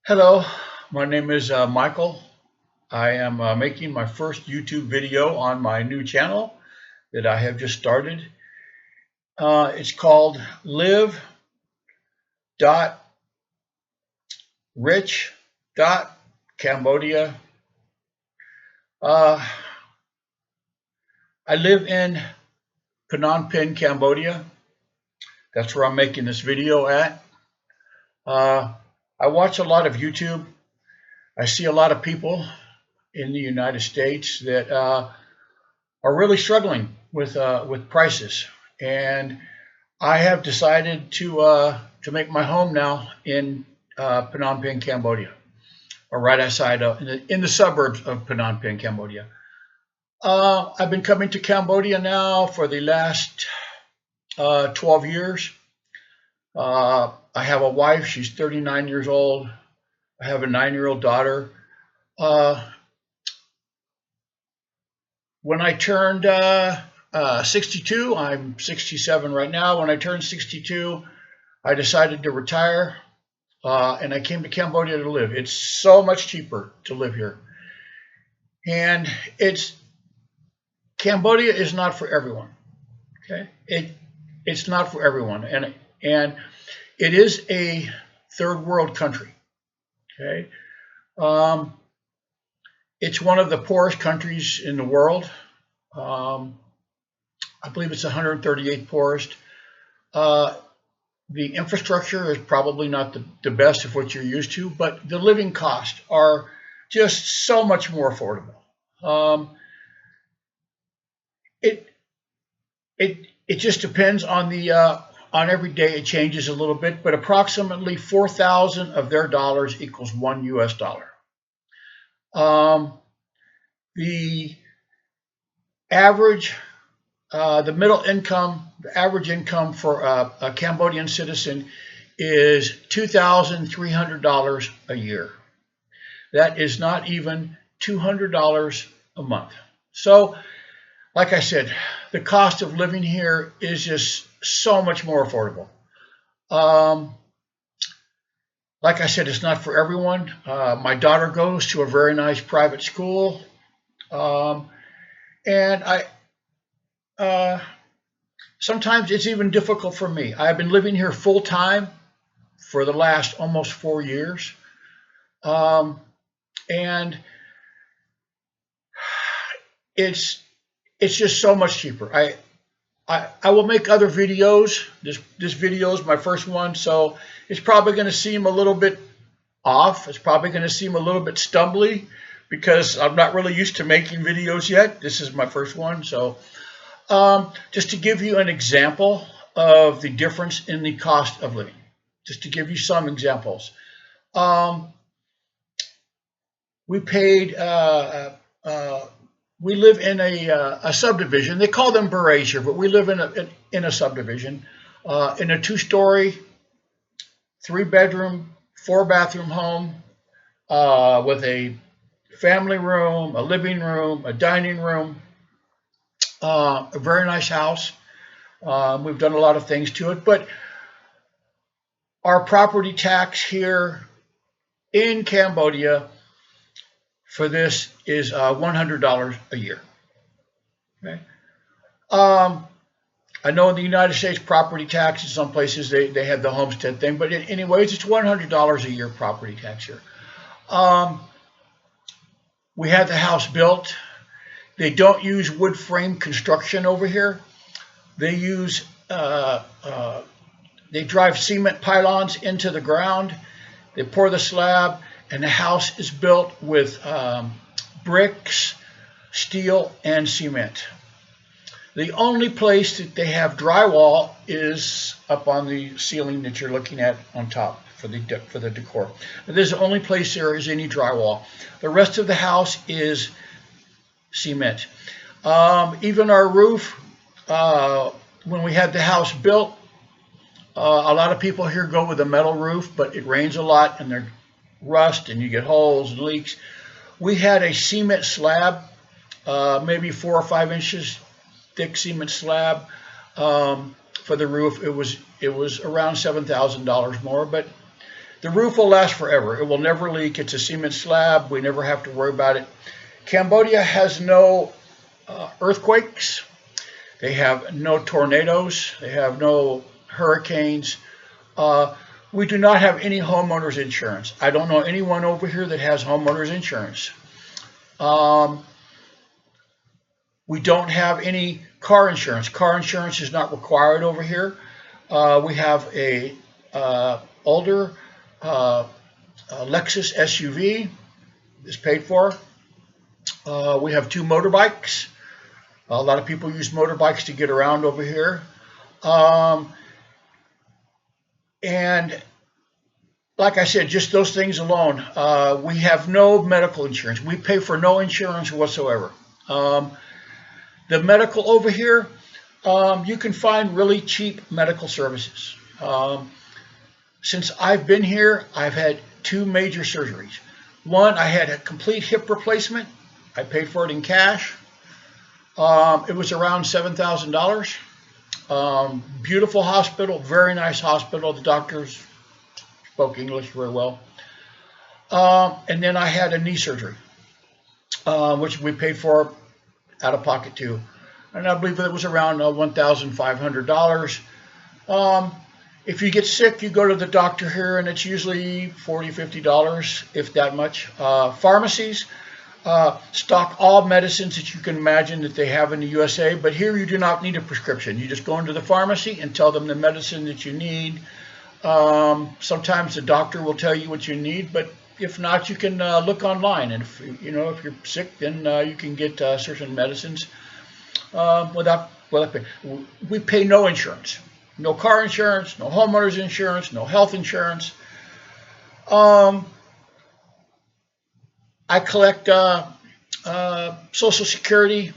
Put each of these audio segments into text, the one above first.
Hello, my name is Michael. I am making my first YouTube video on my new channel that I have just started. It's called Live.RICH.CAMBODIA. Uh, I live in Phnom Penh, Cambodia. That's where I'm making this video at. I watch a lot of YouTube. I see a lot of people in the United States that are really struggling with prices, and I have decided to make my home now in Phnom Penh, Cambodia, or right outside in the suburbs of Phnom Penh, Cambodia. I've been coming to Cambodia now for the last 12 years. I have a wife. She's 39 years old. I have a 9-year-old daughter. When I turned 62, I'm 67 right now. When I turned 62, I decided to retire, and I came to Cambodia to live. It's so much cheaper to live here. And Cambodia is not for everyone. Okay, it's not for everyone, and it is a third world country. Okay, it's one of the poorest countries in the world. I believe it's 138th poorest. The infrastructure is probably not the best of what you're used to, but the living costs are just so much more affordable. It just depends on on every day. It changes a little bit, but approximately 4,000 of their dollars equals $1 US. The average, the middle income, the average income for a Cambodian citizen is $2,300 a year. That is not even $200 a month. So, like I said, the cost of living here is just so much more affordable. Like I said, it's not for everyone. My daughter goes to a very nice private school, and sometimes it's even difficult for me. I've been living here full time for the last almost 4 years, and it's just so much cheaper. I will make other videos. This video is my first one, so it's probably going to seem a little bit off. It's probably going to seem a little bit stumbly because I'm not really used to making videos yet. This is my first one, so just to give you an example of the difference in the cost of living, just to give you some examples. We paid. We live in a subdivision. They call them berets here, but we live in a subdivision, in a 2-story, 3-bedroom, 4-bathroom home with a family room, a living room, a dining room, a very nice house. We've done a lot of things to it, but our property tax here in Cambodia for this is $100 a year. Okay. I know in the United States, property tax in some places they have the homestead thing, but anyways, it's $100 a year property tax here. We had the house built. They don't use wood frame construction over here. They use they drive cement pylons into the ground. They pour the slab, and the house is built with bricks, steel, and cement. The only place that they have drywall is up on the ceiling that you're looking at on top for the decor. This is the only place there is any drywall. The rest of the house is cement. Even our roof, when we had the house built, a lot of people here go with a metal roof, but it rains a lot and there's rust and you get holes and leaks. We had a cement slab, maybe 4 or 5 inches thick cement slab for the roof. It was around $7,000 more, but The roof will last forever. It will never leak. It's a cement slab. We never have to worry about it. Cambodia has no earthquakes. They have no tornadoes. They have no hurricanes. We do not have any homeowners insurance. I don't know anyone over here that has homeowners insurance. We don't have any car insurance. Car insurance is not required over here. We have a older Lexus SUV. It's paid for. We have 2 motorbikes. A lot of people use motorbikes to get around over here. And like I said, just those things alone. We have no medical insurance. We pay for no insurance whatsoever. The medical over here, you can find really cheap medical services. Since I've been here, I've had 2 major surgeries. One, I had a complete hip replacement. I paid for it in cash. It was around $7,000. Beautiful hospital, very nice hospital. The doctors spoke English very well. And then I had a knee surgery, which we paid for out of pocket too. And I believe it was around $1,500. If you get sick, you go to the doctor here, and it's usually $40, $50, if that much. Pharmacies stock all medicines that you can imagine that they have in the USA, but here you do not need a prescription. You just go into the pharmacy and tell them the medicine that you need. Sometimes the doctor will tell you what you need, but if not, you can look online, and if you're sick, then you can get certain medicines without pay. We pay no insurance. No car insurance, no homeowners insurance, no health insurance. I collect Social Security.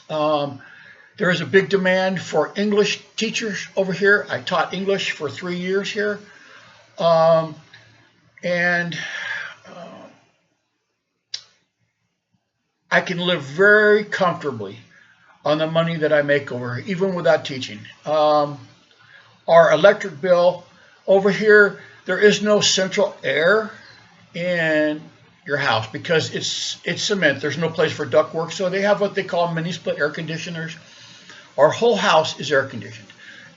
There is a big demand for English teachers over here. I taught English for 3 years here. And I can live very comfortably on the money that I make over here, even without teaching. Our electric bill over here, there is no central air in your house because it's cement. There's no place for ductwork, so they have what they call mini split air conditioners. Our whole house is air conditioned.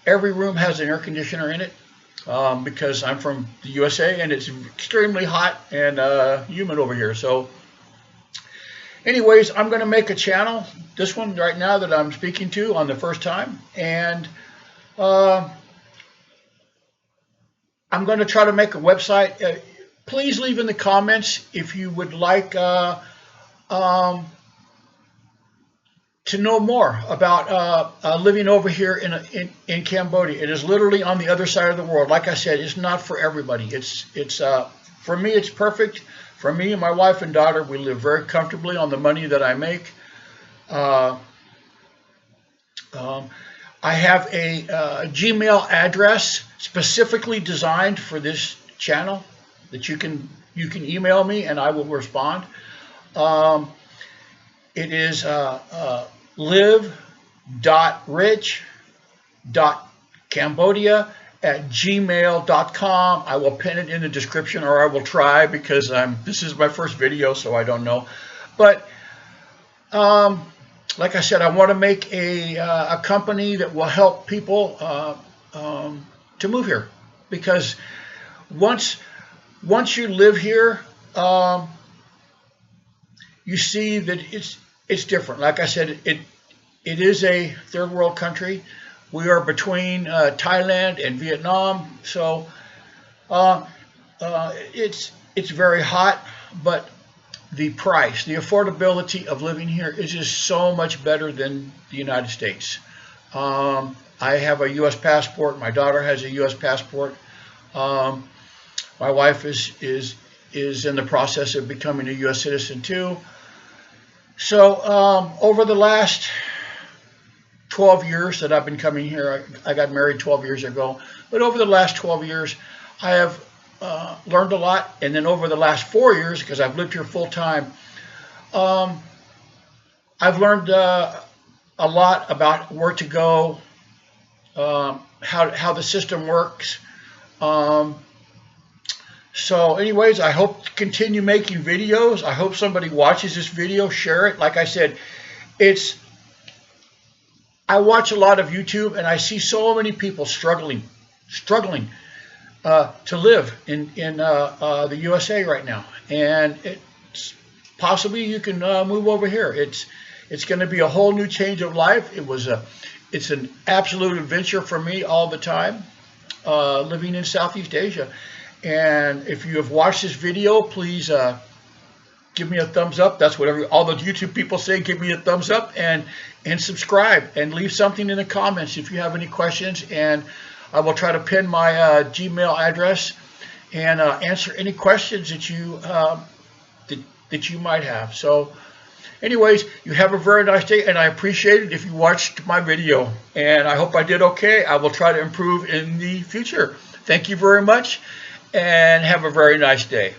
Every room has an air conditioner in it because I'm from the USA and it's extremely hot and humid over here. So anyways, I'm going to make a channel, this one right now that I'm speaking to on the first time, and I'm going to try to make a website. Please leave in the comments if you would like to know more about living over here in Cambodia. It is literally on the other side of the world. Like I said, it's not for everybody. It's for me, it's perfect. For me and my wife and daughter, we live very comfortably on the money that I make. I have a Gmail address specifically designed for this channel that you can email me and I will respond. It is live.rich.cambodia@gmail.com. I will pin it in the description, or I will try, because this is my first video, so I don't know. But like I said, I want to make a company that will help people to move here, because once you live here, you see that it's different. Like I said, it is a third world country. We are between Thailand and Vietnam, so it's very hot, but the price, the affordability of living here is just so much better than the United States. I have a U.S. passport. My daughter has a U.S. passport. My wife is in the process of becoming a U.S. citizen too. So over the last 12 years that I've been coming here, I got married 12 years ago, but over the last 12 years, I have learned a lot. And then over the last 4 years, because I've lived here full time, I've learned a lot about where to go, how the system works. So anyways, I hope to continue making videos. I hope somebody watches this video, share it. Like I said, I watch a lot of YouTube and I see so many people struggling to live in the USA right now. And it's possibly you can move over here. It's going to be a whole new change of life. It's an absolute adventure for me all the time, living in Southeast Asia. And if you have watched this video, please give me a thumbs up. That's what all the YouTube people say. Give me a thumbs up and subscribe and leave something in the comments if you have any questions. And I will try to pin my Gmail address and answer any questions that you might have. So anyways, you have a very nice day, and I appreciate it if you watched my video. And I hope I did okay. I will try to improve in the future. Thank you very much, and have a very nice day.